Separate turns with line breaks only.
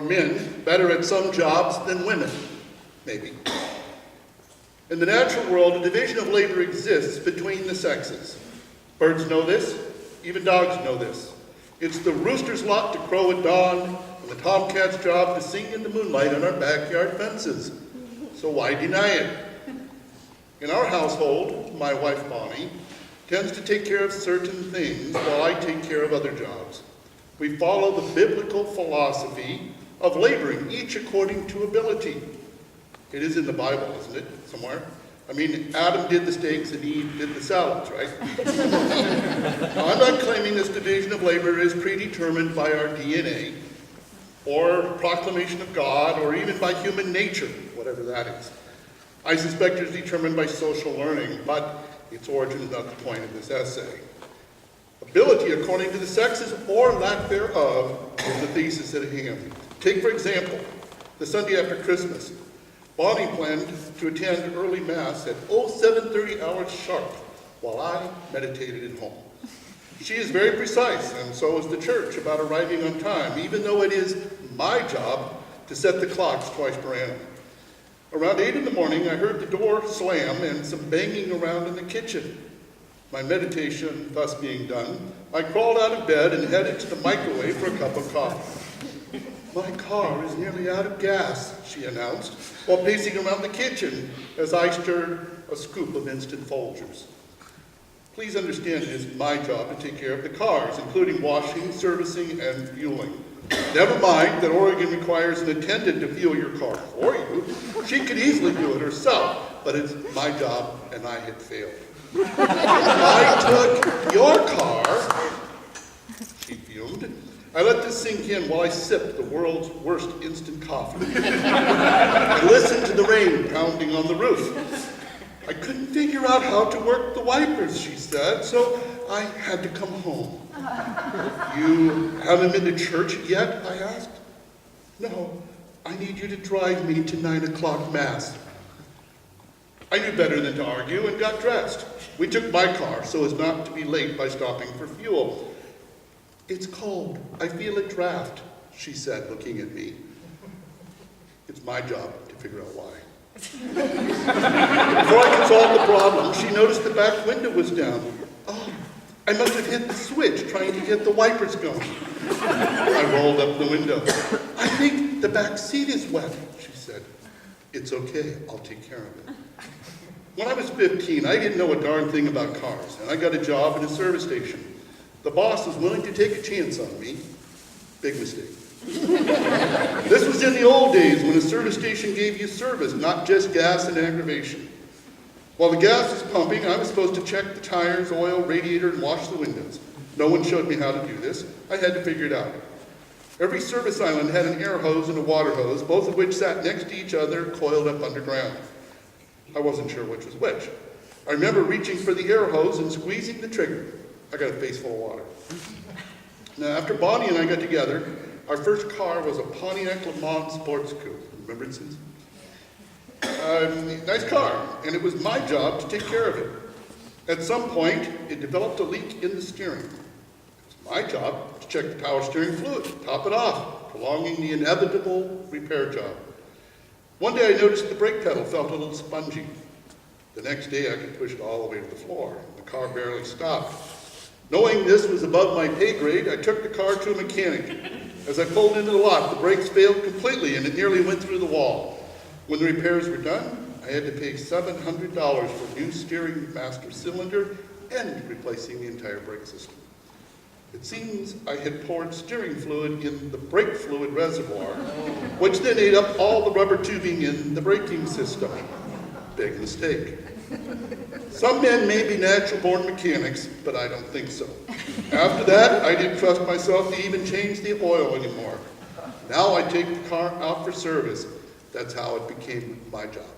Are men better at some jobs than women? Maybe. In the natural world, a division of labor exists between the sexes. Birds know this, even dogs know this. It's the rooster's lot to crow at dawn, and the tomcat's job to sing in the moonlight on our backyard fences. So why deny it? In our household, my wife Bonnie tends to take care of certain things while I take care of other jobs. We follow the biblical philosophy of laboring, each according to ability. It is in the Bible, isn't it, somewhere? I mean, Adam did the steaks and Eve did the salads, right? Now, I'm not claiming this division of labor is predetermined by our DNA, or proclamation of God, or even by human nature, whatever that is. I suspect it is determined by social learning, but its origin is not the point of this essay. Ability, according to the sexes, or lack thereof, is the thesis at hand. Take, for example, the Sunday after Christmas. Bonnie planned to attend early Mass at 7:30 hours sharp, while I meditated at home. She is very precise, and so is the church, about arriving on time, even though it is my job to set the clocks twice per annum. Around 8 in the morning, I heard the door slam and some banging around in the kitchen. My meditation thus being done, I crawled out of bed and headed to the microwave for a cup of coffee. "My car is nearly out of gas," she announced, while pacing around the kitchen as I stirred a scoop of instant Folgers. Please understand it is my job to take care of the cars, including washing, servicing, and fueling. Never mind that Oregon requires an attendant to fuel your car for you. She could easily do it herself, but it's my job and I had failed. "I took your car," she fumed. I let this sink in while I sipped the world's worst instant coffee. I listened to the rain pounding on the roof. "I couldn't figure out how to work the wipers," she said, "so I had to come home." "You haven't been to church yet?" I asked. "No, I need you to drive me to 9 o'clock Mass." I knew better than to argue and got dressed. We took my car so as not to be late by stopping for fuel. "It's cold. I feel a draft," she said, looking at me. It's my job to figure out why. Before I could solve the problem, she noticed the back window was down. "Oh, I must have hit the switch trying to get the wipers going." I rolled up the window. "I think the back seat is wet," she said. "It's okay. I'll take care of it." When I was 15, I didn't know a darn thing about cars, and I got a job at a service station. The boss was willing to take a chance on me. Big mistake. This was in the old days when a service station gave you service, not just gas and aggravation. While the gas was pumping, I was supposed to check the tires, oil, radiator, and wash the windows. No one showed me how to do this. I had to figure it out. Every service island had an air hose and a water hose, both of which sat next to each other, coiled up underground. I wasn't sure which was which. I remember reaching for the air hose and squeezing the trigger. I got a face full of water. Now, after Bonnie and I got together, our first car was a Pontiac Le Mans Sports Coupe. Remember it, Susan? Nice car, and it was my job to take care of it. At some point, it developed a leak in the steering. It was my job to check the power steering fluid, top it off, prolonging the inevitable repair job. One day I noticed the brake pedal felt a little spongy. The next day I could push it all the way to the floor. The car barely stopped. Knowing this was above my pay grade, I took the car to a mechanic. As I pulled into the lot, the brakes failed completely and it nearly went through the wall. When the repairs were done, I had to pay $700 for new steering master cylinder and replacing the entire brake system. It seems I had poured steering fluid in the brake fluid reservoir, which then ate up all the rubber tubing in the braking system. Big mistake. Some men may be natural-born mechanics, but I don't think so. After that, I didn't trust myself to even change the oil anymore. Now I take the car out for service. That's how it became my job.